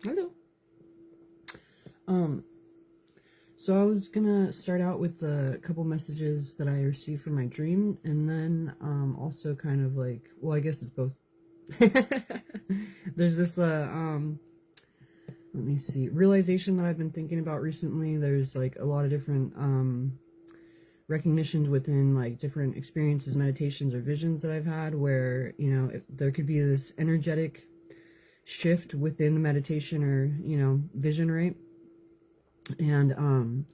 Hello. Um, so I was gonna start out with a couple messages that I received from my dream, and then also kind of like, well, I guess it's both. There's this let me see, realization that I've been thinking about recently. There's like a lot of different recognitions within like different experiences, meditations, or visions that I've had, where there could be this energetic shift within the meditation or vision, right? And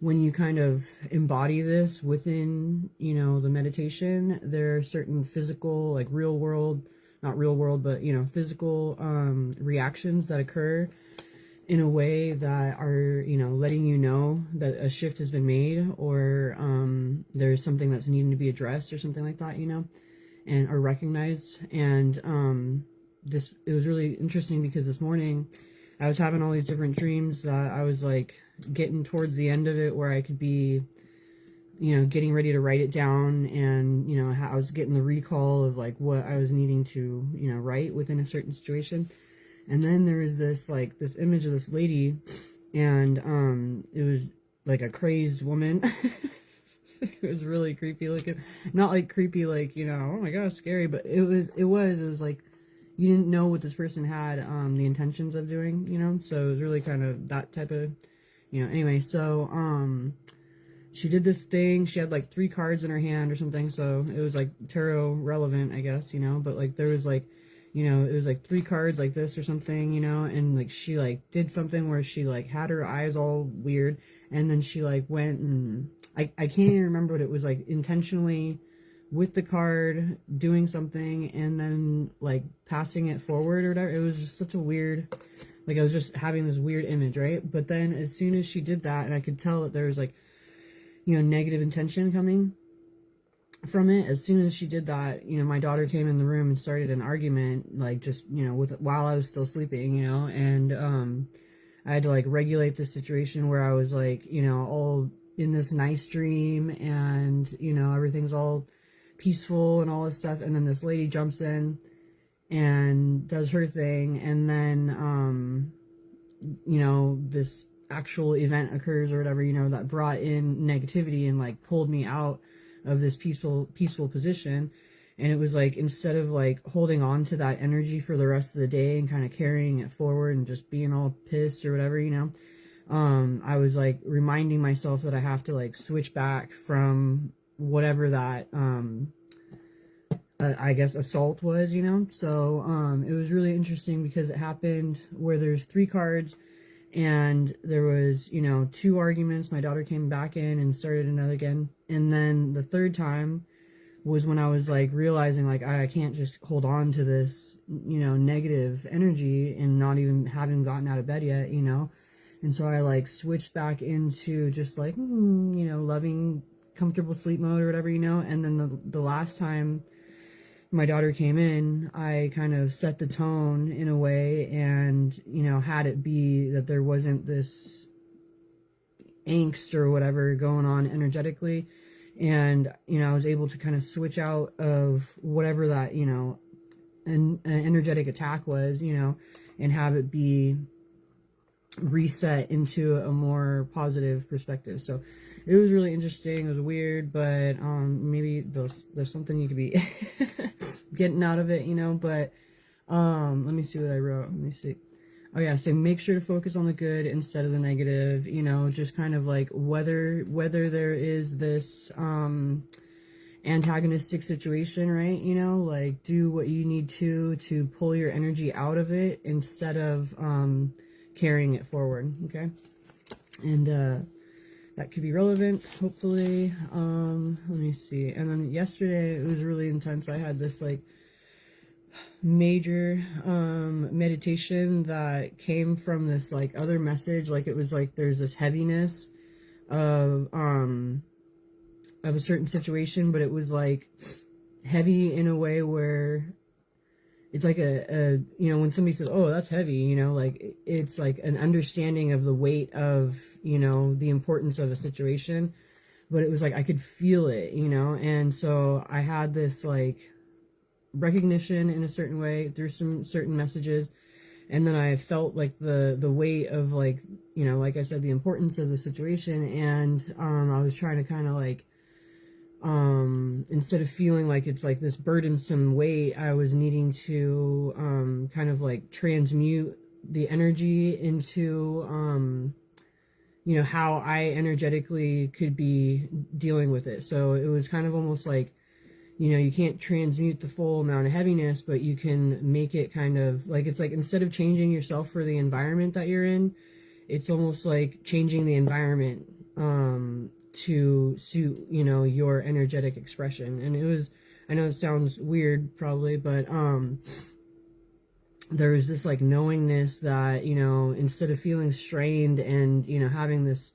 when you kind of embody this within the meditation, there are certain physical, like real world, not real world, but physical reactions that occur in a way that are letting you know that a shift has been made, or there's something that's needing to be addressed or something like that, and are recognized. And it was really interesting because this morning I was having all these different dreams that I was like getting towards the end of it, where I could be getting ready to write it down, and I was getting the recall of like what I was needing to write within a certain situation. And then there was this image of this lady, and it was like a crazed woman. It was really creepy looking. Not like creepy like, oh my gosh, scary, but it was like you didn't know what this person had the intentions of doing, so it was really kind of that type of, anyway. So she did this thing. She had like 3 cards in her hand or something, so it was like tarot relevant, I guess, but like there was like, it was like 3 cards like this or something, and like she like did something where she like had her eyes all weird, and then she like went and I can't even remember what it was, like intentionally with the card doing something and then like passing it forward or whatever. It was just such a weird, like I was just having this weird image, right? But then as soon as she did that, and I could tell that there was like negative intention coming from it, as soon as she did that, my daughter came in the room and started an argument, like just while I was still sleeping, and I had to like regulate the situation where I was like all in this nice dream, and everything's all peaceful and all this stuff, and then this lady jumps in and does her thing, and then this actual event occurs or whatever, that brought in negativity and like pulled me out of this peaceful position. And it was like, instead of like holding on to that energy for the rest of the day and kind of carrying it forward and just being all pissed or whatever, I was like reminding myself that I have to like switch back from whatever that I guess assault was, so it was really interesting because it happened where there's 3 cards, and there was 2 arguments. My daughter came back in and started another again, and then the third time was when I was like realizing like I can't just hold on to this negative energy and not even having gotten out of bed yet, and so I like switched back into just like loving comfortable sleep mode or whatever, and then the last time my daughter came in, I kind of set the tone in a way, and had it be that there wasn't this angst or whatever going on energetically, and I was able to kind of switch out of whatever that an energetic attack was, and have it be reset into a more positive perspective. So it was really interesting. It was weird, but maybe there's something you could be getting out of it, but let me see what I wrote. Let me see. Oh yeah, so make sure to focus on the good instead of the negative, just kind of like whether there is this antagonistic situation, right? Like do what you need to pull your energy out of it instead of carrying it forward, okay? And that could be relevant, hopefully. Let me see. And then yesterday it was really intense. I had this like major meditation that came from this like other message. Like it was like there's this heaviness of a certain situation, but it was like heavy in a way where it's like a when somebody says, oh, that's heavy, like it's like an understanding of the weight of the importance of a situation. But it was like I could feel it, and so I had this like recognition in a certain way through some certain messages, And then I felt like the weight of, like, you know, like I said, the importance of the situation. And I was trying to kind of like, instead of feeling like it's like this burdensome weight, I was needing to kind of like transmute the energy into you know, how I energetically could be dealing with it. So it was kind of almost like, you know, you can't transmute the full amount of heaviness, but you can make it kind of like, it's like, instead of changing yourself for the environment that you're in, it's almost like changing the environment to suit, you know, your energetic expression. And it was, I know it sounds weird probably, but there was this like knowingness that, you know, instead of feeling strained and, you know, having this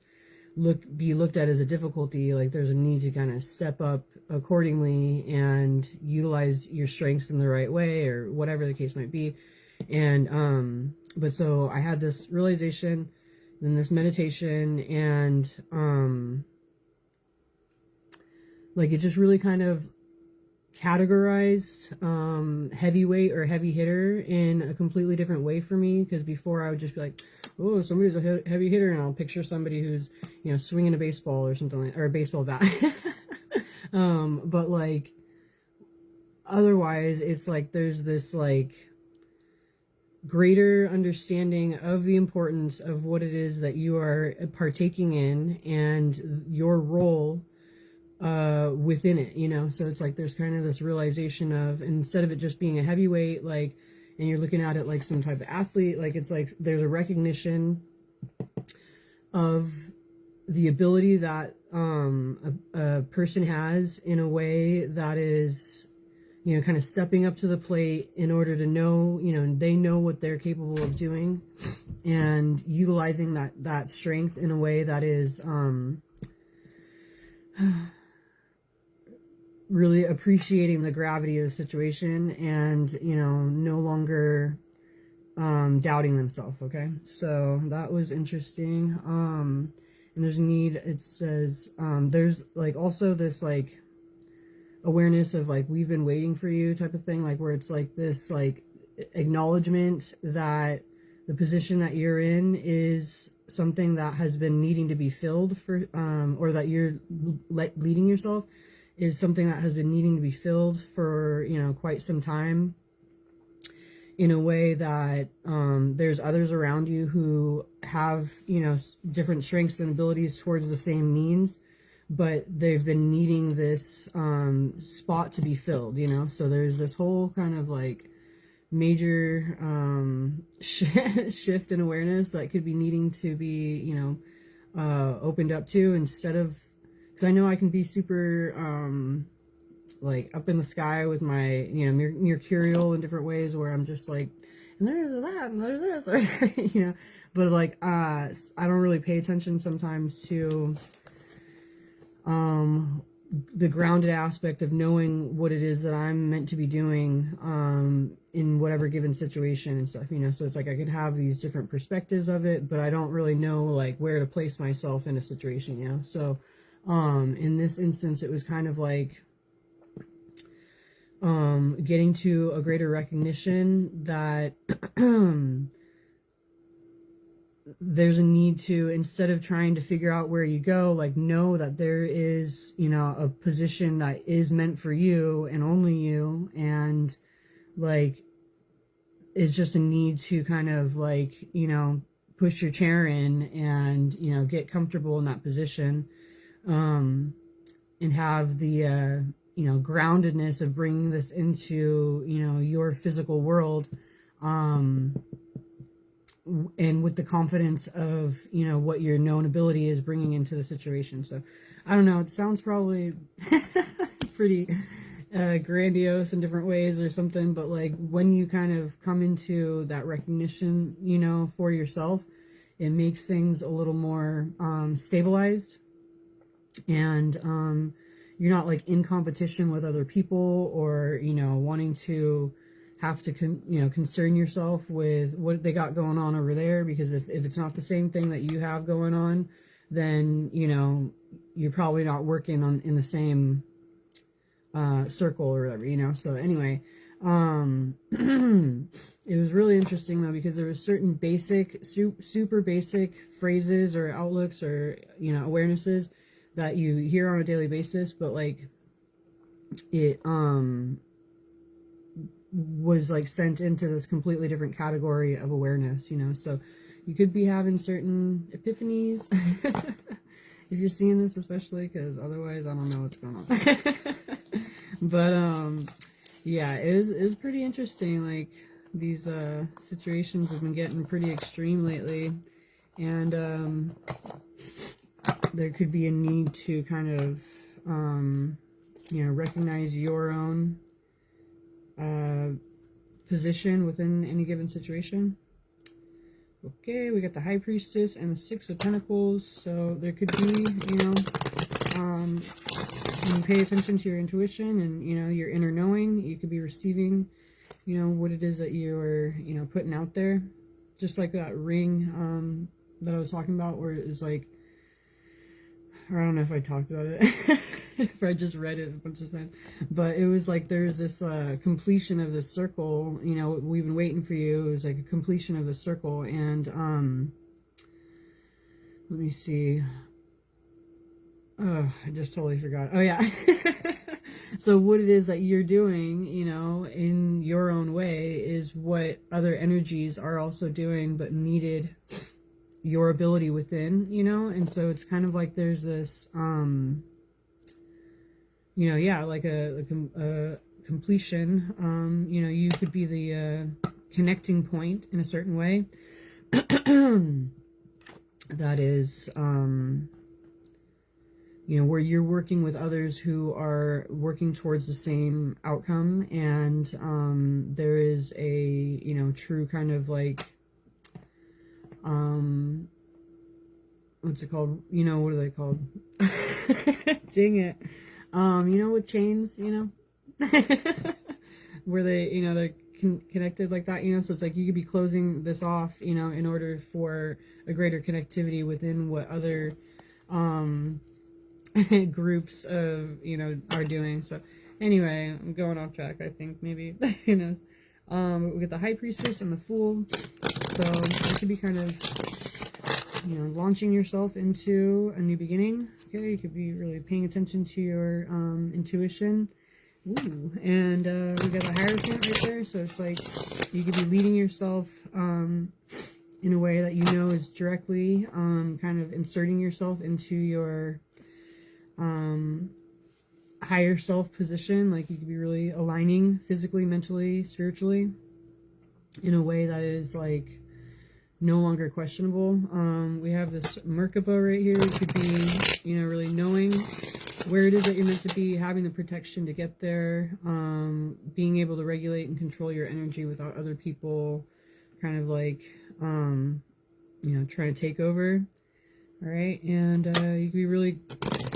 be looked at as a difficulty, like there's a need to kind of step up accordingly and utilize your strengths in the right way, or whatever the case might be. And but so I had this realization in this meditation, and like it just really kind of categorized heavyweight or heavy hitter in a completely different way for me. Because before I would just be like, oh, somebody's a heavy hitter, and I'll picture somebody who's, you know, swinging a baseball or something, like, or a baseball bat. But like otherwise it's like there's this like greater understanding of the importance of what it is that you are partaking in and your role within it, you know. So it's like there's kind of this realization of, instead of it just being a heavyweight, like, and you're looking at it like some type of athlete, like it's like there's a recognition of the ability that a person has in a way that is, you know, kind of stepping up to the plate in order to know, you know, they know what they're capable of doing, and utilizing that strength in a way that is really appreciating the gravity of the situation, and, you know, no longer doubting themselves. Okay, so that was interesting. And there's a need, it says, there's like also this like awareness of like, we've been waiting for you type of thing, like where it's like this like acknowledgement that the position that you're in is something that has been needing to be filled for, or that you're leading yourself is something that has been needing to be filled for, you know, quite some time, in a way that there's others around you who have, you know, different strengths and abilities towards the same means, but they've been needing this spot to be filled, you know. So there's this whole kind of like major shift in awareness that could be needing to be, you know, opened up to, instead of, because I know I can be super like up in the sky with my, you know, mercurial in different ways, where I'm just like, and there's that and there's this, or, you know, but like I don't really pay attention sometimes to the grounded aspect of knowing what it is that I'm meant to be doing in whatever given situation and stuff, you know. So it's like I could have these different perspectives of it, but I don't really know like where to place myself in a situation, you know. So in this instance, it was kind of like getting to a greater recognition that there's a need to, instead of trying to figure out where you go, like know that there is, you know, a position that is meant for you and only you, and like it's just a need to kind of like, you know, push your chair in and, you know, get comfortable in that position, and have the you know, groundedness of bringing this into, you know, your physical world, and with the confidence of, you know, what your known ability is bringing into the situation. So I don't know, it sounds probably pretty grandiose in different ways or something, but like when you kind of come into that recognition, you know, for yourself, it makes things a little more stabilized, and you're not like in competition with other people, or, you know, wanting to have to you know, concern yourself with what they got going on over there, because if it's not the same thing that you have going on, then, you know, you're probably not working on in the same circle or whatever, you know. So anyway, It was really interesting though, because there was certain basic, super basic phrases or outlooks or, you know, awarenesses that you hear on a daily basis, but like it was like sent into this completely different category of awareness, you know. So you could be having certain epiphanies if you're seeing this, especially, because otherwise I don't know what's going on. But yeah, it is pretty interesting. Like, these situations have been getting pretty extreme lately, and there could be a need to kind of you know, recognize your own position within any given situation. Okay, we got the High Priestess and the Six of Pentacles. So there could be, you know, when you pay attention to your intuition and, you know, your inner knowing, you could be receiving, you know, what it is that you're, you know, putting out there. Just like that ring that I was talking about, where it was like, or I don't know if I talked about it, if I just read it a bunch of times, but it was like there's this completion of this circle, you know, we've been waiting for you. It was like a completion of the circle, and let me see. Oh, I just totally forgot. Oh yeah. So what it is that you're doing, you know, in your own way is what other energies are also doing, but needed your ability within, you know. And so it's kind of like there's this you know, yeah, like a completion. You know, you could be the connecting point in a certain way that is you know, where you're working with others who are working towards the same outcome, and there is a, you know, true kind of like what's it called? You know, what are they called? Dang it. You know, with chains, you know, where they, you know, they're connected like that, you know. So it's like you could be closing this off, you know, in order for a greater connectivity within what other groups of, you know, are doing. So anyway, I'm going off track, I think, maybe. Who knows. We get the High Priestess and the Fool. So it could be kind of, you know, launching yourself into a new beginning. Okay, you could be really paying attention to your intuition. Ooh, and we got the Hierophant right there. So it's like you could be leading yourself in a way that you know is directly kind of inserting yourself into your higher self position. Like you could be really aligning physically, mentally, spiritually in a way that is like no longer questionable. We have this Merkaba right here. It could be, you know, really knowing where it is that you're meant to be, having the protection to get there, being able to regulate and control your energy without other people kind of like, you know, trying to take over. All right, and you can be really,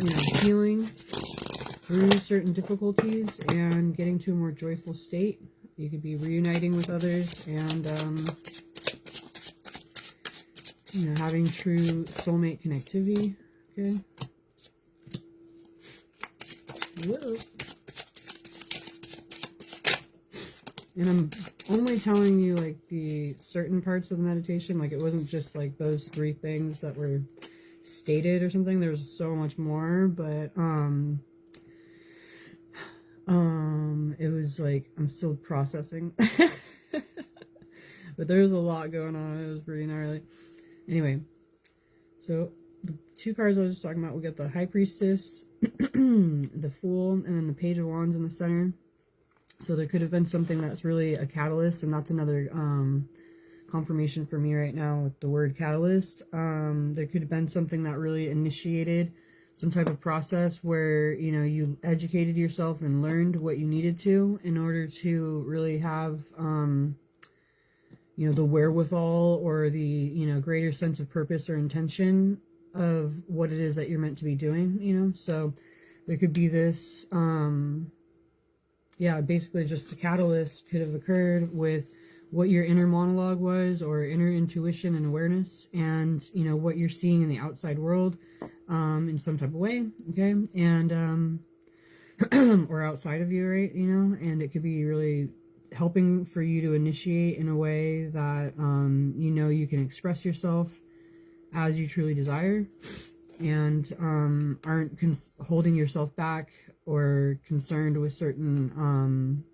you know, healing through certain difficulties and getting to a more joyful state. You could be reuniting with others and, you know, having true soulmate connectivity. Okay. Whoa. And I'm only telling you like the certain parts of the meditation. Like it wasn't just like those 3 things that were stated or something. There's so much more, but it was like I'm still processing. But there was a lot going on. It was pretty gnarly. Anyway, so the 2 cards I was just talking about, we got the High Priestess, the Fool, and then the Page of Wands in the center. So there could have been something that's really a catalyst, and that's another confirmation for me right now with the word catalyst. There could have been something that really initiated some type of process where, you know, you educated yourself and learned what you needed to in order to really have, you know, the wherewithal or the, you know, greater sense of purpose or intention of what it is that you're meant to be doing, you know. So there could be this, yeah, basically just the catalyst could have occurred with what your inner monologue was, or inner intuition and awareness, and, you know, what you're seeing in the outside world in some type of way, okay, and or outside of you, right, you know. And it could be really helping for you to initiate in a way that you know you can express yourself as you truly desire, and aren't holding yourself back or concerned with certain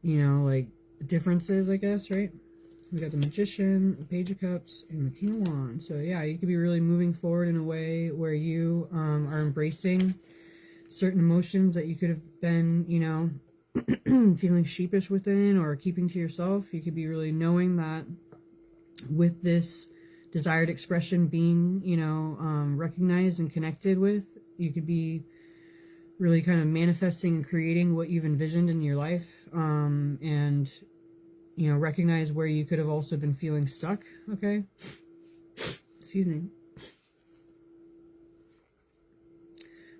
you know, like differences, I guess, right? We got the Magician, the Page of Cups, and the King of Wands. So yeah, you could be really moving forward in a way where you are embracing certain emotions that you could have been, you know, feeling sheepish within or keeping to yourself. You could be really knowing that with this desired expression being, you know, recognized and connected with, you could be really kind of manifesting and creating what you've envisioned in your life, and, you know, recognize where you could have also been feeling stuck, okay? Excuse me.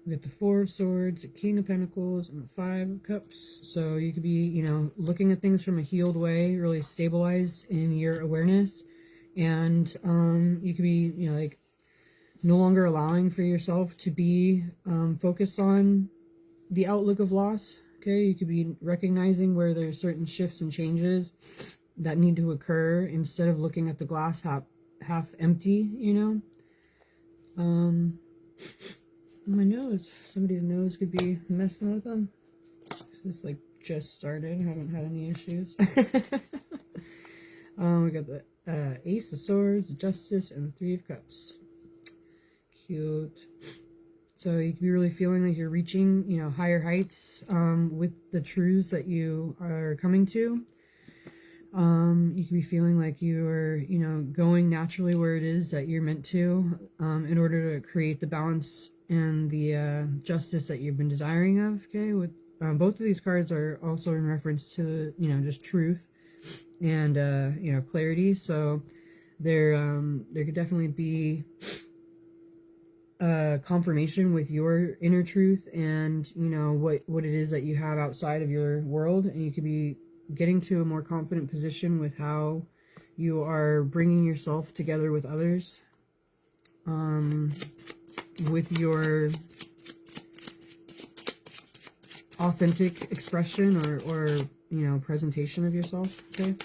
We got the Four of Swords, the King of Pentacles, and the Five of Cups. So you could be, you know, looking at things from a healed way, really stabilized in your awareness. And you could be, you know, like no longer allowing for yourself to be focused on the outlook of loss. Okay, you could be recognizing where there's certain shifts and changes that need to occur instead of looking at the glass half empty, you know. My nose, somebody's nose could be messing with them. This like just started, I haven't had any issues. We got the Ace of Swords, Justice, and the Three of Cups. Cute. So you could be really feeling like you're reaching, you know, higher heights with the truths that you are coming to. You could be feeling like you are, you know, going naturally where it is that you're meant to, in order to create the balance and the justice that you've been desiring of. Okay, with both of these cards are also in reference to, you know, just truth and you know, clarity. So there could definitely be confirmation with your inner truth and, you know, what it is that you have outside of your world, and you could be getting to a more confident position with how you are bringing yourself together with others, with your authentic expression or you know, presentation of yourself. Okay,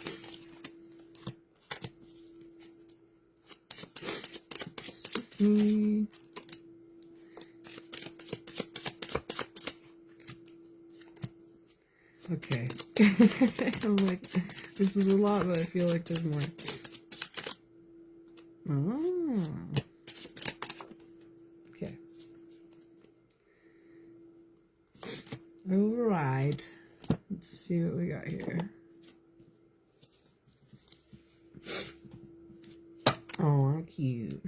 excuse me. Okay. I'm like, this is a lot, but I feel like there's more. Oh. Okay. Alright. Let's see what we got here. Oh, how cute.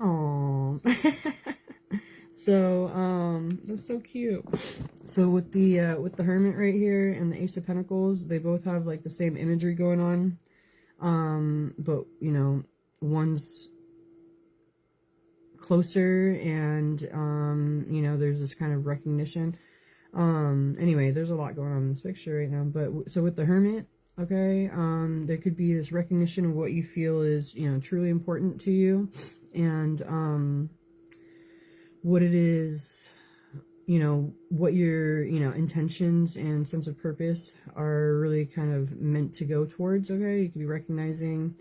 Oh. So, that's so cute. So with the Hermit right here and the Ace of Pentacles, they both have like the same imagery going on. But, you know, one's closer and, you know, there's this kind of recognition. Anyway, there's a lot going on in this picture right now. But, so with the Hermit, okay, there could be this recognition of what you feel is, you know, truly important to you. And, what it is, you know, what your, you know, intentions and sense of purpose are really kind of meant to go towards, okay? You could be recognizing,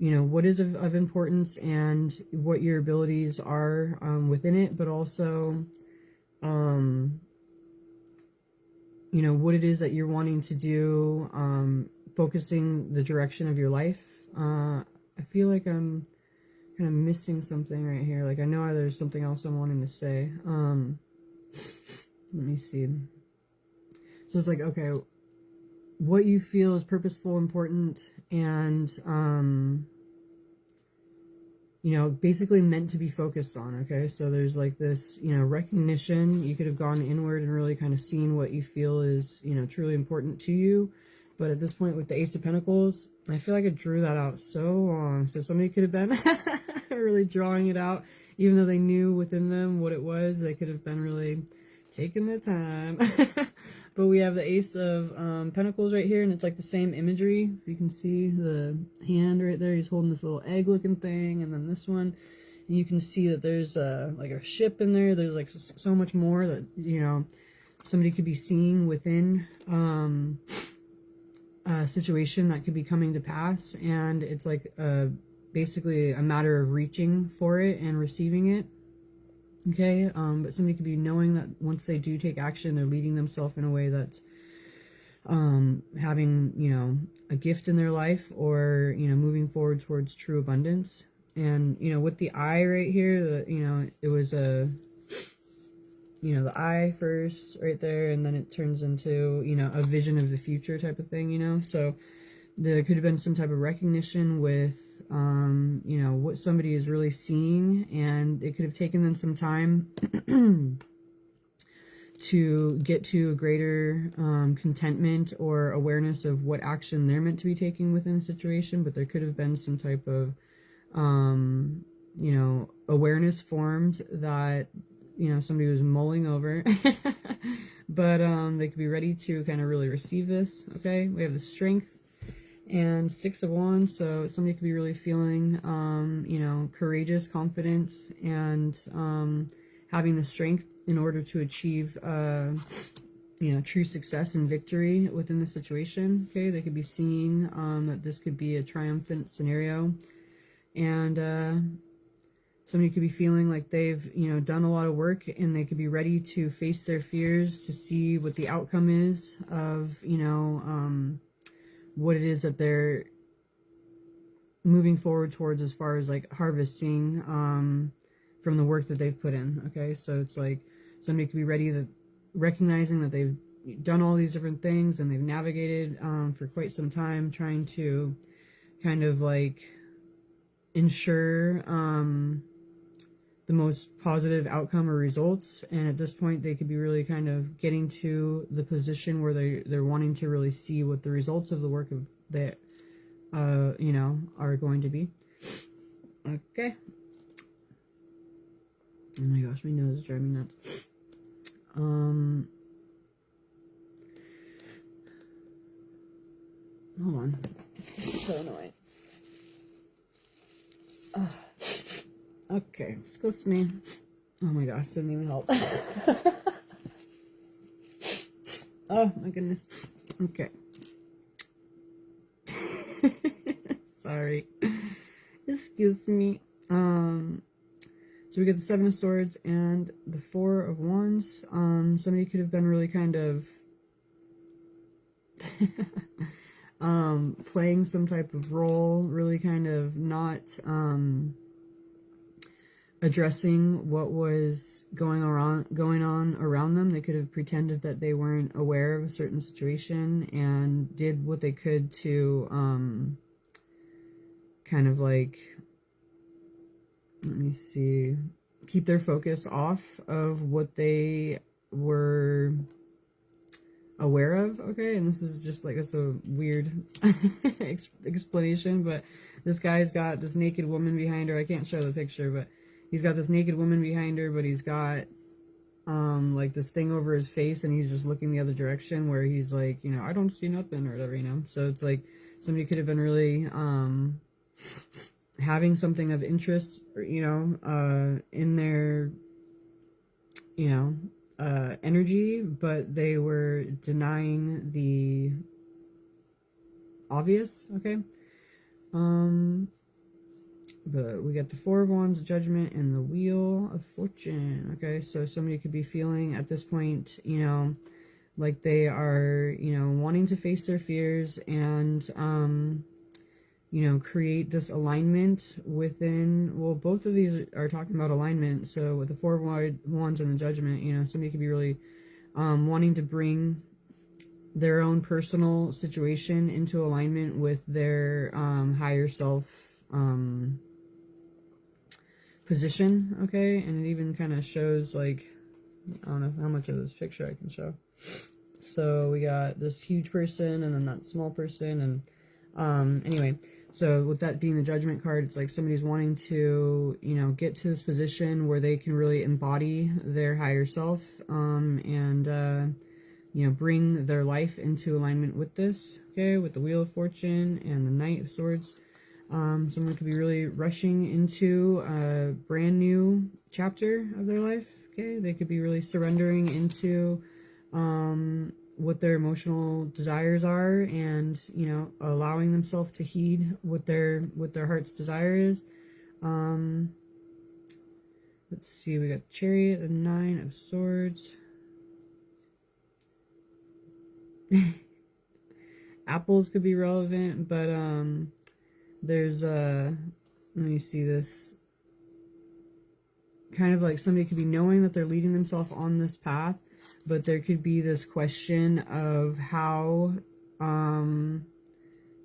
you know, what is of importance and what your abilities are within it, but also, you know, what it is that you're wanting to do, focusing the direction of your life. I feel like I'm kind of missing something right here. Like, I know there's something else I'm wanting to say. Let me see. So it's like, okay, what you feel is purposeful, important, and, you know, basically meant to be focused on, okay? So there's like this, you know, recognition. You could have gone inward and really kind of seen what you feel is, you know, truly important to you. But at this point with the Ace of Pentacles, I feel like I drew that out so long. So somebody could have been really drawing it out, even though they knew within them what it was. They could have been really taking their time. But we have the Ace of Pentacles right here, and it's like the same imagery. If you can see the hand right there, he's holding this little egg looking thing, and then this one, You can see that there's like a ship in there. There's like so much more that, you know, somebody could be seeing within a situation that could be coming to pass. And it's like basically a matter of reaching for it and receiving it. Okay, but somebody could be knowing that once they do take action, they're leading themselves in a way that's having, you know, a gift in their life, or, you know, moving forward towards true abundance. And, you know, with the eye right here, you know, it was a, you know, the eye first right there, and then it turns into, you know, a vision of the future type of thing, you know. So there could have been some type of recognition with, you know, what somebody is really seeing, and it could have taken them some time to get to a greater contentment or awareness of what action they're meant to be taking within a situation. But there could have been some type of, you know, awareness formed that, you know, somebody was mulling over. But they could be ready to kind of really receive this. Okay, we have the Strength and 6 of Wands, so somebody could be really feeling, you know, courageous, confident, and having the strength in order to achieve, you know, true success and victory within the situation. Okay, they could be seeing that this could be a triumphant scenario, and somebody could be feeling like they've, you know, done a lot of work, and they could be ready to face their fears to see what the outcome is of, you know, what it is that they're moving forward towards as far as like harvesting from the work that they've put in. Okay, so it's like somebody could be ready, that recognizing that they've done all these different things and they've navigated for quite some time, trying to kind of like ensure the most positive outcome or results. And at this point, they could be really kind of getting to the position where they're wanting to really see what the results of the work of that, you know, are going to be. Okay. Oh my gosh, my nose is driving me nuts. Hold on. It's so annoying. Okay, excuse me. Oh my gosh, didn't even help. Oh my goodness. Okay. Sorry. Excuse me. So we get the 7 of Swords and the 4 of Wands. Somebody could have been really kind of playing some type of role, really kind of not addressing what was going on around them. They could have pretended that they weren't aware of a certain situation and did what they could to kind of like, let me see, keep their focus off of what they were aware of. Okay, and this is just like, it's a weird explanation, but this guy's got this naked woman behind her. I can't show the picture, but he's got this naked woman behind her, but he's got like this thing over his face, and he's just looking the other direction, where he's like, you know, I don't see nothing, or whatever, you know. So it's like somebody could have been really having something of interest, you know, in their, you know, energy, but they were denying the obvious. Okay. But we got the 4 of Wands, Judgment, and the Wheel of Fortune. Okay, so somebody could be feeling at this point, you know, like they are, you know, wanting to face their fears and, you know, create this alignment within, well, both of these are talking about alignment. So with the 4 of Wands and the Judgment, you know, somebody could be really wanting to bring their own personal situation into alignment with their higher self position. Okay, and it even kind of shows, like, I don't know how much of this picture I can show. So we got this huge person and then that small person, and anyway, so with that being the Judgment card, it's like somebody's wanting to, you know, get to this position where they can really embody their higher self, and you know, bring their life into alignment with this. Okay, with the Wheel of Fortune and the Knight of Swords. Someone could be really rushing into a brand new chapter of their life. Okay, they could be really surrendering into what their emotional desires are, and allowing themselves to heed what their heart's desire is. Let's see, we got Chariot, the Nine of Swords. Apples could be relevant, but there's let me see this. Kind of like somebody could be knowing that they're leading themselves on this path, but there could be this question of how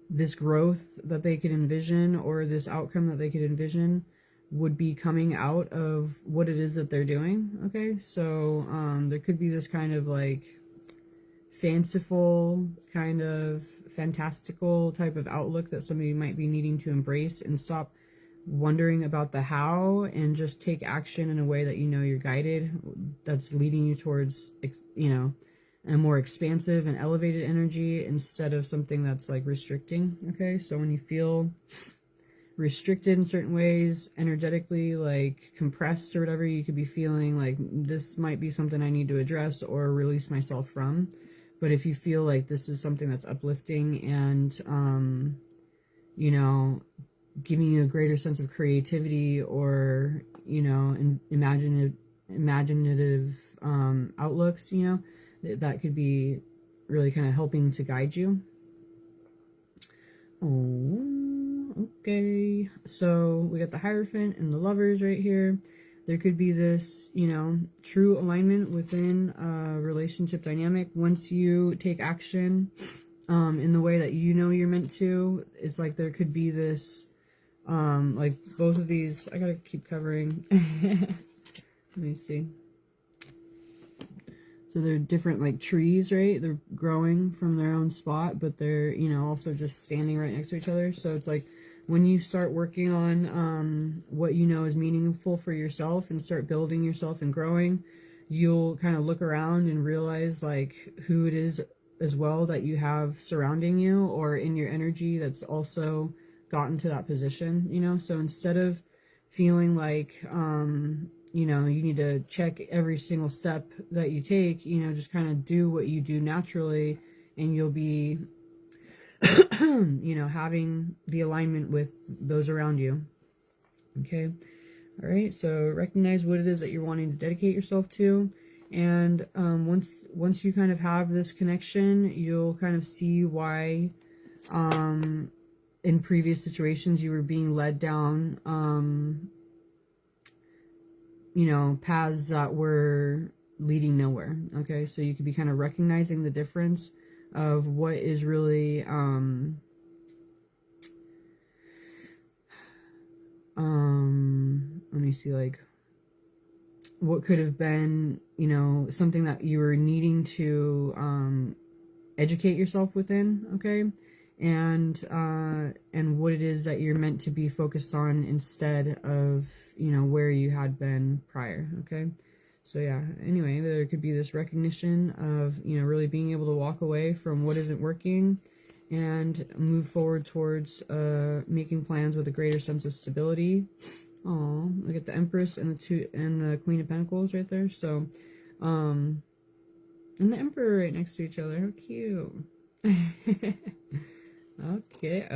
this growth that they could envision, or this outcome that they could envision, would be coming out of what it is that they're doing. Okay, so there could be this kind of like fanciful, kind of fantastical type of outlook that somebody might be needing to embrace and stop wondering about the how, and just take action in a way that you're guided, that's leading you towards a more expansive and elevated energy, instead of something that's like restricting. Okay, so when you feel restricted in certain ways, energetically, like compressed or whatever, you could be feeling like this might be something I need to address or release myself from. But if you feel like this is something that's uplifting and giving you a greater sense of creativity, or imaginative outlooks, that could be really kind of helping to guide you. Oh, okay. So we got the Hierophant and the Lovers right here. There could be this, true alignment within a relationship dynamic. Once you take action in the way that you're meant to, it's like there could be this, like both of these, I gotta keep covering. Let me see. So they're different like trees, right? They're growing from their own spot, but they're, also just standing right next to each other. So it's like when you start working on what is meaningful for yourself, and start building yourself and growing, you'll kind of look around and realize like who it is as well that you have surrounding you, or in your energy, that's also gotten to that position. So instead of feeling like you need to check every single step that you take, just kind of do what you do naturally, and you'll be having the alignment with those around you. Okay, all right, so recognize what it is that you're wanting to dedicate yourself to, and once you kind of have this connection, you'll kind of see why in previous situations you were being led down paths that were leading nowhere. Okay, so you could be kind of recognizing the difference of what is really let me see, like what could have been something that you were needing to educate yourself within. Okay, and what it is that you're meant to be focused on, instead of where you had been prior. Okay, so yeah, anyway, there could be this recognition of really being able to walk away from what isn't working, and move forward towards making plans with a greater sense of stability. Oh, look at the Empress and the Queen of Pentacles right there. So and the Emperor right next to each other. How cute. Okay.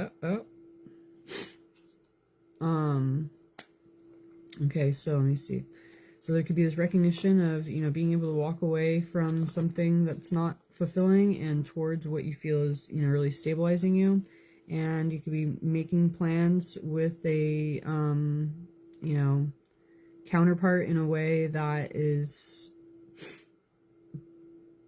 Okay, so let me see. So there could be this recognition of, being able to walk away from something that's not fulfilling, and towards what you feel is, really stabilizing you. And you could be making plans with a, counterpart in a way that is,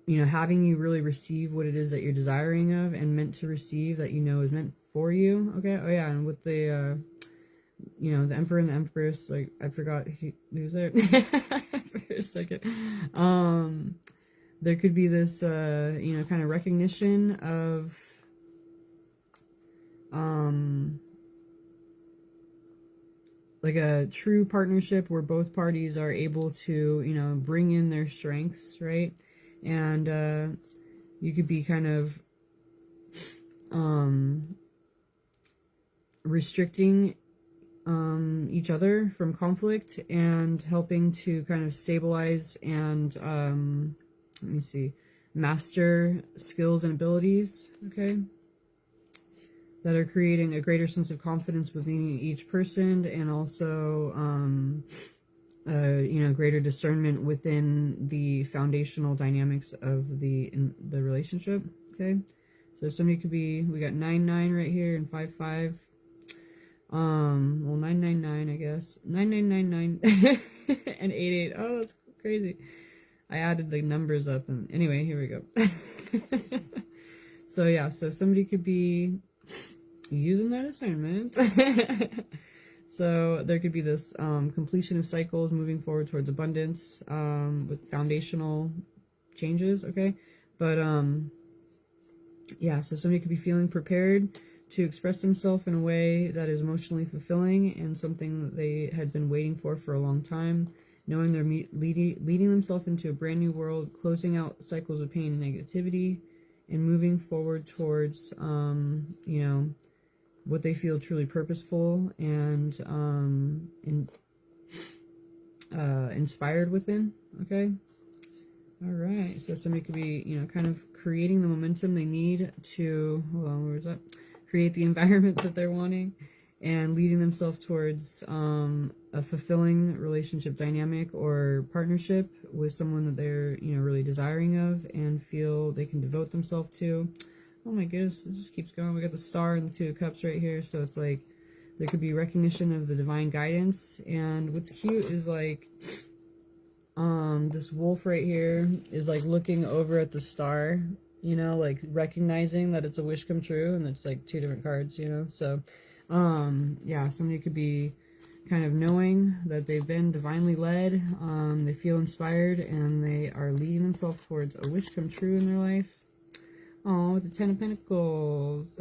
having you really receive what it is that you're desiring of, and meant to receive, that is meant for you. Okay. Oh yeah, and with the the Emperor and the Empress, like I forgot who's there for a second. There could be this kind of recognition of like a true partnership where both parties are able to bring in their strengths, right? And you could be kind of restricting each other from conflict and helping to kind of stabilize and let me see, master skills and abilities, okay, that are creating a greater sense of confidence within each person, and also you know, greater discernment within the foundational dynamics of the relationship. Okay, so somebody could be, we got 9-9 right here and 5-5. Well, 9-9-9, I guess 9-9-9-9 and 8-8. Oh, that's crazy. I added the numbers up, and anyway, here we go. So yeah, so somebody could be using that assignment. So there could be this completion of cycles, moving forward towards abundance with foundational changes, okay? But yeah, so somebody could be feeling prepared to express themselves in a way that is emotionally fulfilling and something that they had been waiting for a long time, knowing they're leading themselves into a brand new world, closing out cycles of pain and negativity, and moving forward towards, you know, what they feel truly purposeful and inspired within, okay? All right, so somebody could be, you know, kind of creating the momentum they need to, hold on, where's that? Create the environment that they're wanting and leading themselves towards a fulfilling relationship dynamic or partnership with someone that they're, you know, really desiring of and feel they can devote themselves to. Oh my goodness, it just keeps going. We got the star and the 2 of cups right here, so it's like there could be recognition of the divine guidance. And what's cute is like this wolf right here is like looking over at the star, you know, like recognizing that it's a wish come true, and it's like 2 different cards, you know. So yeah, somebody could be kind of knowing that they've been divinely led, they feel inspired, and they are leading themselves towards a wish come true in their life. Oh, with the 10 of Pentacles.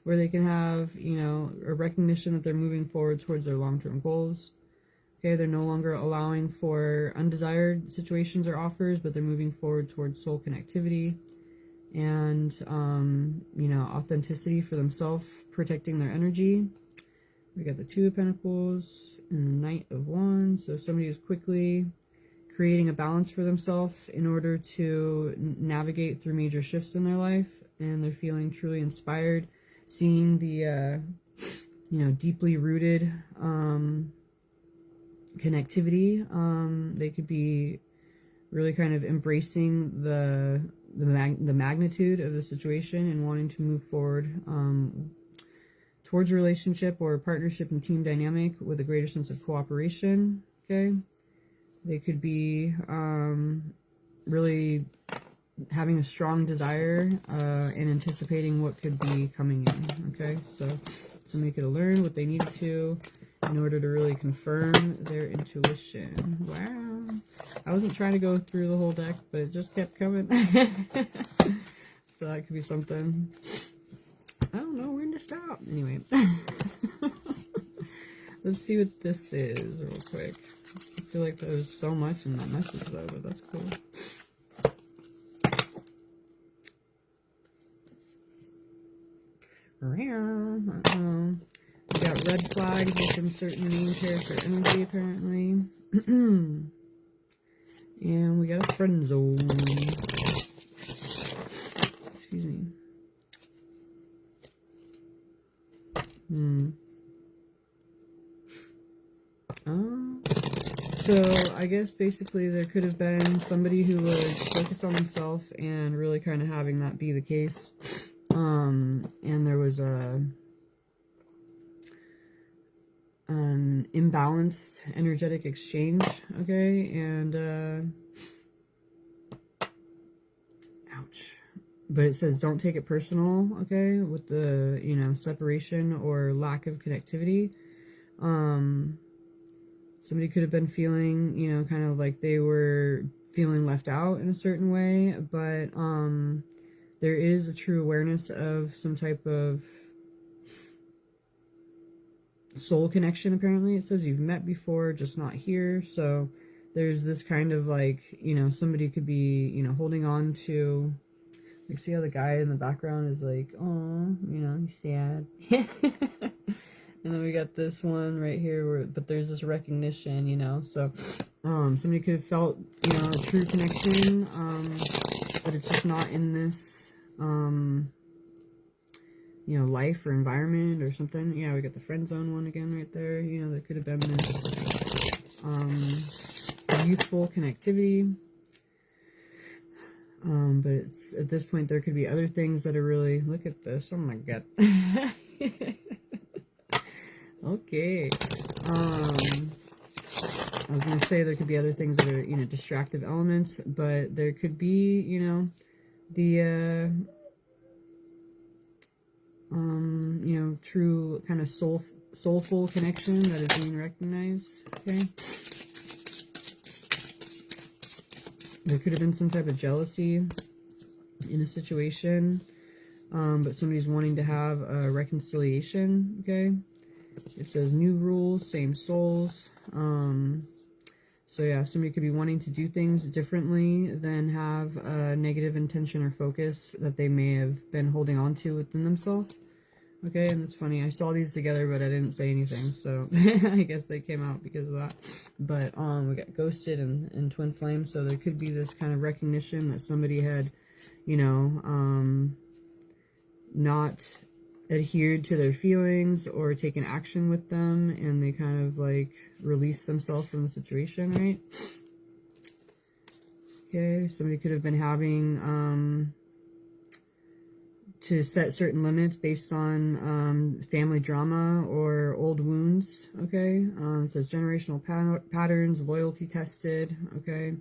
Where they can have, you know, a recognition that they're moving forward towards their long-term goals. Okay, they're no longer allowing for undesired situations or offers, but they're moving forward towards soul connectivity and, you know, authenticity for themselves, protecting their energy. We got the 2 of Pentacles and the Knight of Wands. So somebody is quickly creating a balance for themselves in order to navigate through major shifts in their life, and they're feeling truly inspired, seeing the you know, deeply rooted connectivity. They could be really kind of embracing the magnitude of the situation and wanting to move forward towards a relationship or a partnership and team dynamic with a greater sense of cooperation. Okay, they could be really having a strong desire and anticipating what could be coming in. Okay, so somebody could have learned what they needed to in order to really confirm their intuition. Wow, I wasn't trying to go through the whole deck, but it just kept coming. So that could be something. I don't know when to stop. Anyway, let's see what this is real quick. I feel like there's so much in that message though, but that's cool. Uh-oh. We got red flags within certain main character energy, apparently. And we got a friend zone. Excuse me. So I guess basically there could have been somebody who was focused on themselves and really kind of having that be the case. And there was an imbalanced energetic exchange, okay, and ouch. But it says don't take it personal, okay, with the, you know, separation or lack of connectivity. Somebody could have been feeling, you know, kind of like they were feeling left out in a certain way, but there is a true awareness of some type of soul connection, apparently. It says you've met before, just not here. So there's this kind of like, you know, somebody could be, you know, holding on to Like, see how the guy in the background is like, oh, you know, he's sad. And then we got this one right here where, but there's this recognition, you know, so, somebody could have felt, you know, a true connection, but it's just not in this, you know, life or environment or something. Yeah, we got the friend zone one again right there. You know, there could have been this, youthful connectivity. But it's, at this point, there could be other things that are really, look at this, oh my god. Okay. I was going to say there could be other things that are, you know, distractive elements, but there could be, you know, the, you know, true kind of soulful connection that is being recognized, okay? There could have been some type of jealousy in a situation, but somebody's wanting to have a reconciliation, okay? It says new rules, same souls. So yeah, somebody could be wanting to do things differently than have a negative intention or focus that they may have been holding on to within themselves. Okay, and it's funny, I saw these together, but I didn't say anything, so I guess they came out because of that. But we got ghosted and twin flame, so there could be this kind of recognition that somebody had, you know, not adhered to their feelings or taken action with them, and they kind of like released themselves from the situation, right? Okay, somebody could have been having to set certain limits based on family drama or old wounds, okay? It says generational patterns, loyalty tested, okay?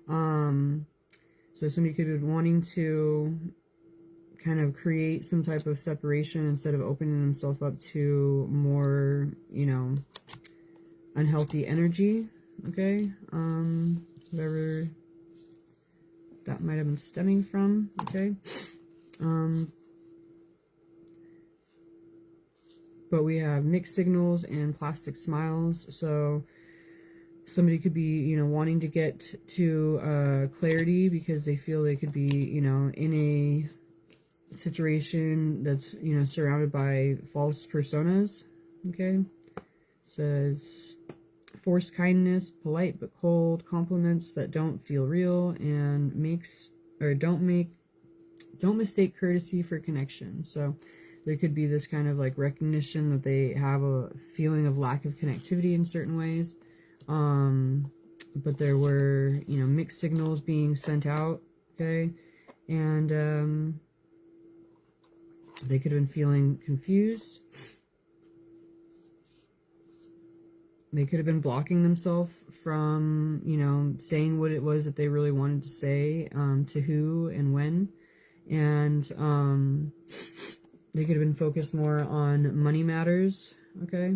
So somebody could be wanting to kind of create some type of separation instead of opening themselves up to more, you know, unhealthy energy, okay? Whatever that might have been stemming from, okay? But we have mixed signals and plastic smiles, so somebody could be, you know, wanting to get to clarity because they feel they could be, you know, in a situation that's, you know, surrounded by false personas, okay? It says forced kindness, polite but cold, compliments that don't feel real, and don't mistake courtesy for connection. So there could be this kind of like recognition that they have a feeling of lack of connectivity in certain ways. But there were, you know, mixed signals being sent out, okay? And they could have been feeling confused. They could have been blocking themselves from, you know, saying what it was that they really wanted to say, to who and when. And they could have been focused more on money matters, okay?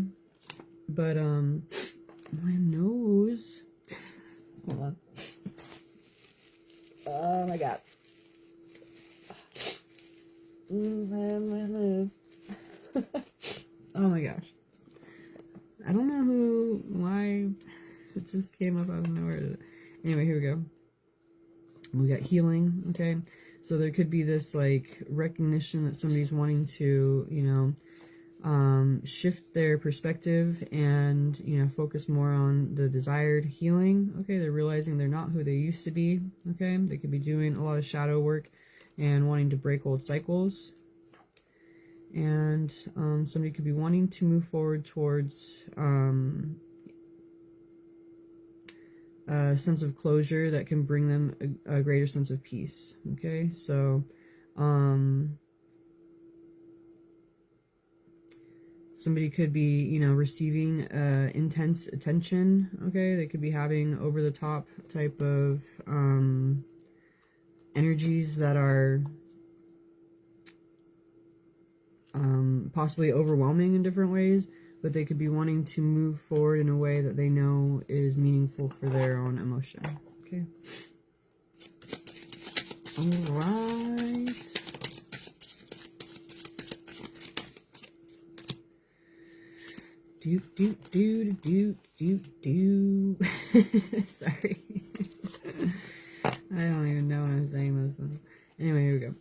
But, my nose. Hold on. Oh my god. Oh my gosh. I don't know why it just came up out of nowhere. Anyway, here we go. We got healing, okay? So there could be this like recognition that somebody's wanting to, you know, shift their perspective and, you know, focus more on the desired healing. Okay, they're realizing they're not who they used to be. Okay, they could be doing a lot of shadow work and wanting to break old cycles. And somebody could be wanting to move forward towards a sense of closure that can bring them a greater sense of peace. Okay, so somebody could be, you know, receiving intense attention, okay? They could be having over-the-top type of energies that are possibly overwhelming in different ways, but they could be wanting to move forward in a way that they know is meaningful for their own emotion, okay? All right. Sorry. I don't even know when I'm saying those things. Anyway, here we go.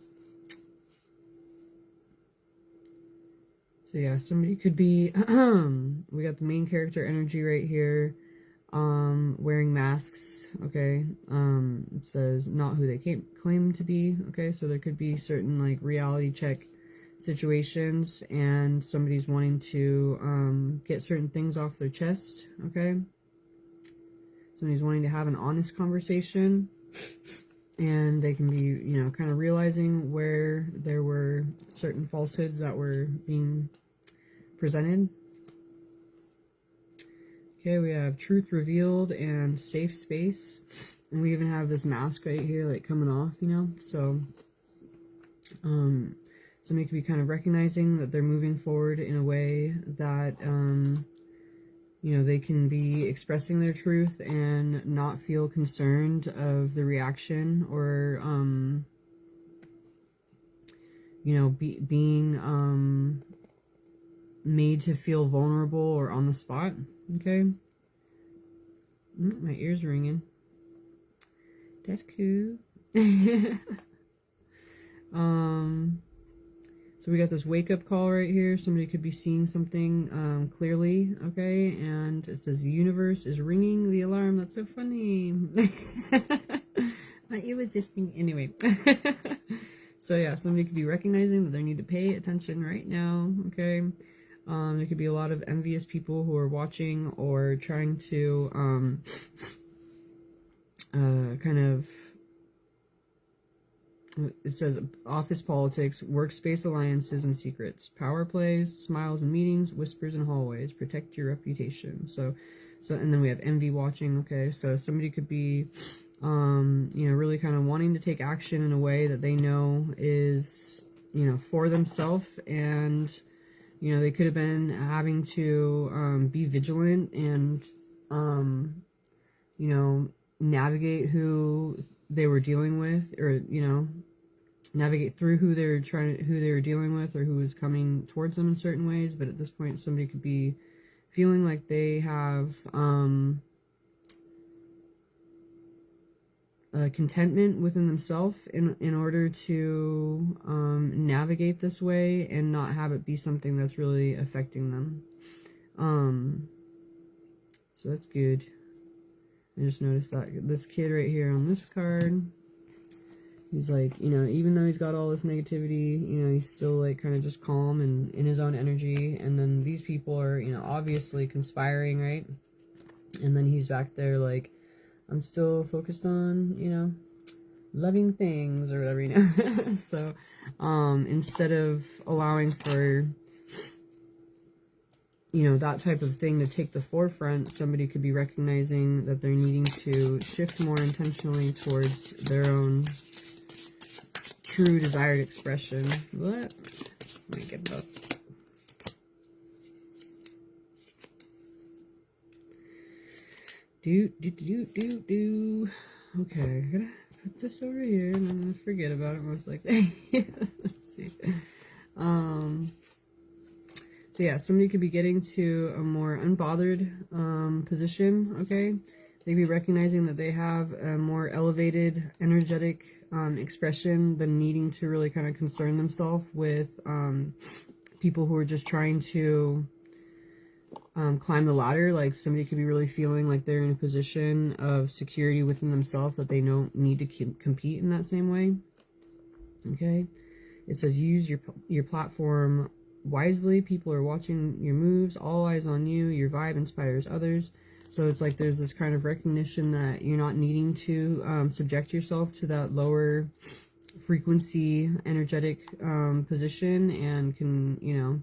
So yeah, somebody could be, we got the main character energy right here, wearing masks, okay? It says not who they claim to be, okay? So there could be certain like reality check situations and somebody's wanting to get certain things off their chest, okay? Somebody's wanting to have an honest conversation, and they can be, you know, kind of realizing where there were certain falsehoods that were being presented. Okay, we have truth revealed and safe space. And we even have this mask right here, like, coming off, you know? So, somebody could be kind of recognizing that they're moving forward in a way that, you know, they can be expressing their truth and not feel concerned of the reaction or, you know, being made to feel vulnerable or on the spot. Okay. My ear's ringing. That's cool. So we got this wake up call right here. Somebody could be seeing something clearly, okay? And it says the universe is ringing the alarm. That's so funny. My ear was just ringing. Anyway. So yeah, somebody could be recognizing that they need to pay attention right now, okay? There could be a lot of envious people who are watching or trying to kind of, it says office politics, workspace alliances and secrets, power plays, smiles and meetings, whispers in hallways, protect your reputation. So and then we have envy watching, okay? So somebody could be, you know, really kind of wanting to take action in a way that they know is, you know, for themselves, and, you know, they could have been having to be vigilant and, you know, navigate who they were dealing with, or, you know, navigate through who they were dealing with, or who was coming towards them in certain ways. But at this point, somebody could be feeling like they have contentment within themselves in order to navigate this way and not have it be something that's really affecting them. So that's good. I just noticed that this kid right here on this card, he's like, you know, even though he's got all this negativity, you know, he's still like kind of just calm and in his own energy. And then these people are, you know, obviously conspiring, right? And then he's back there like, I'm still focused on, you know, loving things or whatever, you know. So, instead of allowing for, you know, that type of thing to take the forefront, somebody could be recognizing that they're needing to shift more intentionally towards their own true desired expression. What? Let me get this. Okay, I'm gonna put this over here and I'm gonna forget about it most likely. Let's see. So yeah, somebody could be getting to a more unbothered position, okay? They'd be recognizing that they have a more elevated, energetic expression than needing to really kind of concern themselves with people who are just trying to climb the ladder. Like somebody could be really feeling like they're in a position of security within themselves, that they don't need to compete in that same way. Okay, it says use your platform wisely. People are watching your moves, all eyes on you. Your vibe inspires others. So it's like there's this kind of recognition that you're not needing to subject yourself to that lower frequency energetic position, and can, you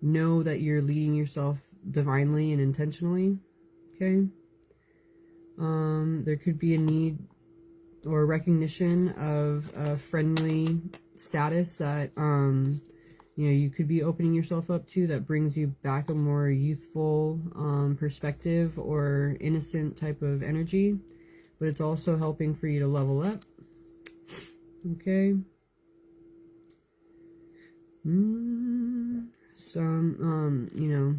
know that you're leading yourself divinely and intentionally. Okay. There could be a need or recognition of a friendly status that you know, you could be opening yourself up to, that brings you back a more youthful perspective or innocent type of energy, but it's also helping for you to level up. Okay. Some you know,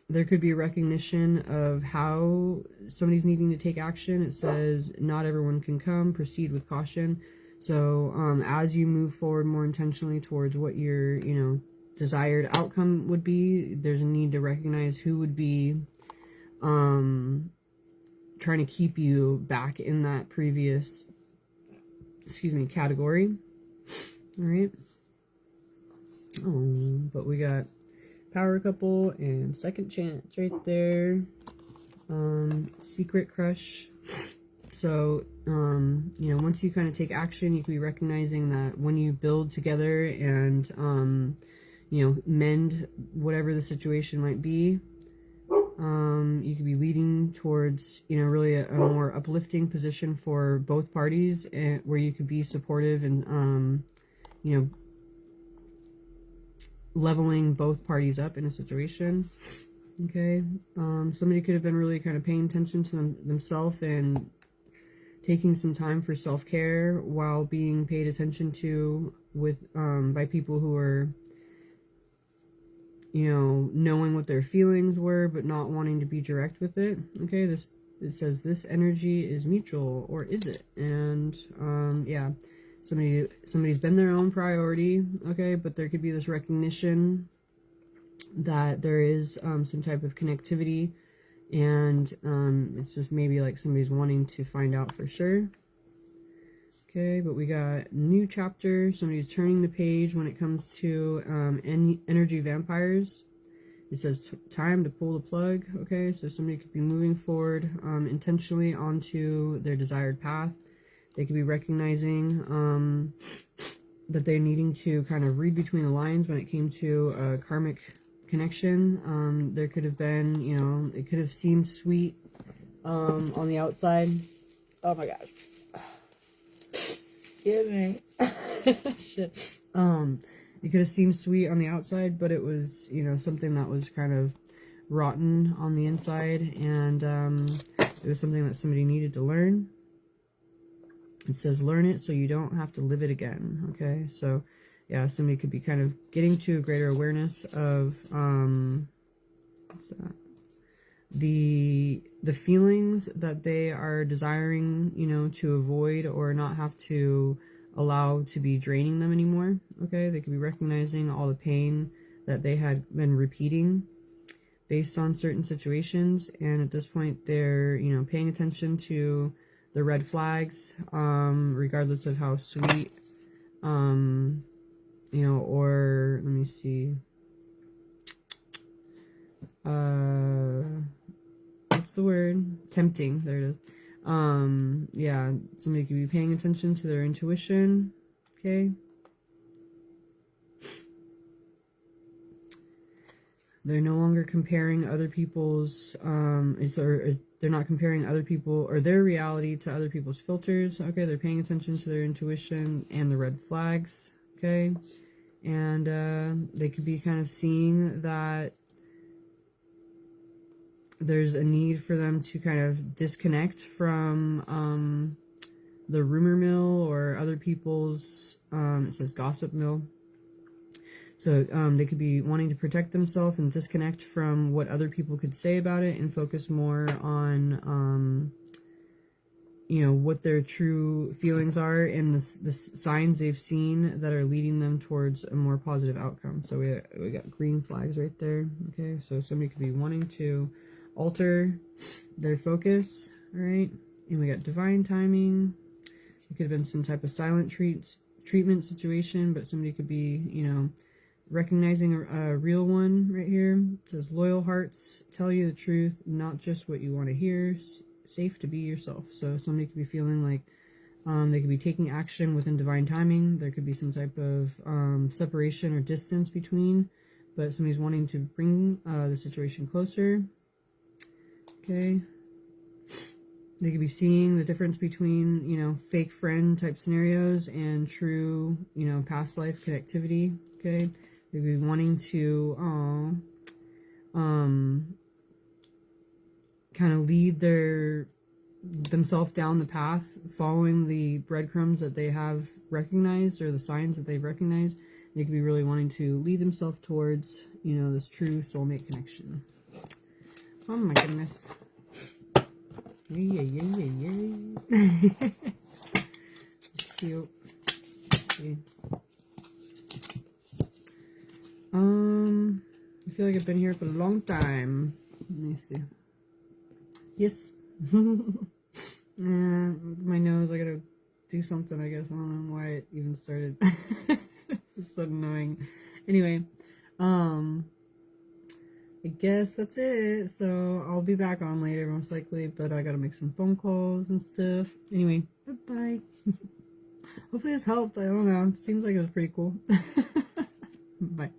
there could be a recognition of how somebody's needing to take action. It says not everyone can come, proceed with caution. So as you move forward more intentionally towards what you're, you know, desired outcome would be. There's a need to recognize who would be trying to keep you back in that previous, category. All right. But we got power couple and second chance right there. Secret crush. So, once you kind of take action, you can be recognizing that when you build together and, mend whatever the situation might be, you could be leading towards, really a more uplifting position for both parties, and where you could be supportive and, leveling both parties up in a situation. Okay. Somebody could have been really kind of paying attention to themselves and taking some time for self-care while being paid attention to by people who are, knowing what their feelings were, but not wanting to be direct with it. Okay. It says this energy is mutual, or is it? And, yeah, somebody's been their own priority. Okay. But there could be this recognition that there is some type of connectivity, and it's just maybe like somebody's wanting to find out for sure. Okay, but we got new chapter. Somebody's turning the page when it comes to energy vampires. It says time to pull the plug. Okay, so somebody could be moving forward intentionally onto their desired path. They could be recognizing that they're needing to kind of read between the lines when it came to a karmic connection. There could have been, it could have seemed sweet on the outside. Oh my gosh. Excuse me. Shit. It could have seemed sweet on the outside, but it was, something that was kind of rotten on the inside, and it was something that somebody needed to learn. It says learn it so you don't have to live it again. Okay, so yeah, somebody could be kind of getting to a greater awareness of what's that? The feelings that they are desiring, to avoid or not have to allow to be draining them anymore. Okay, they could be recognizing all the pain that they had been repeating based on certain situations, and at this point they're, paying attention to the red flags, regardless of how sweet, or let me see, what's the word? Tempting. There it is. Yeah, somebody could be paying attention to their intuition. Okay. They're no longer comparing other people's, they're not comparing other people or their reality to other people's filters. Okay, they're paying attention to their intuition and the red flags. Okay, and they could be kind of seeing that there's a need for them to kind of disconnect from the rumor mill or other people's, it says gossip mill. So they could be wanting to protect themselves and disconnect from what other people could say about it and focus more on, what their true feelings are and the signs they've seen that are leading them towards a more positive outcome. So we got green flags right there. Okay, so somebody could be wanting to alter their focus. All right, and we got divine timing. It could have been some type of silent treatment situation, but somebody could be, recognizing a real one right here. It says loyal hearts tell you the truth, not just what you want to hear. Safe to be yourself. So somebody could be feeling like they could be taking action within divine timing. There could be some type of separation or distance between, but somebody's wanting to bring the situation closer. Okay. They could be seeing the difference between, fake friend type scenarios and true, past life connectivity. Okay. They could be wanting to kind of lead themselves down the path, following the breadcrumbs that they have recognized or the signs that they've recognized. They could be really wanting to lead themselves towards, this true soulmate connection. Oh my goodness. Yeah. Cute. Let's see. I feel like I've been here for a long time. Let me see. Yes. My nose, I gotta do something, I guess. I don't know why it even started. It's so annoying. Anyway, I guess that's it. So I'll be back on later, most likely, but I gotta make some phone calls and stuff. Anyway, bye-bye. Hopefully this helped. I don't know. It seems like it was pretty cool. Bye.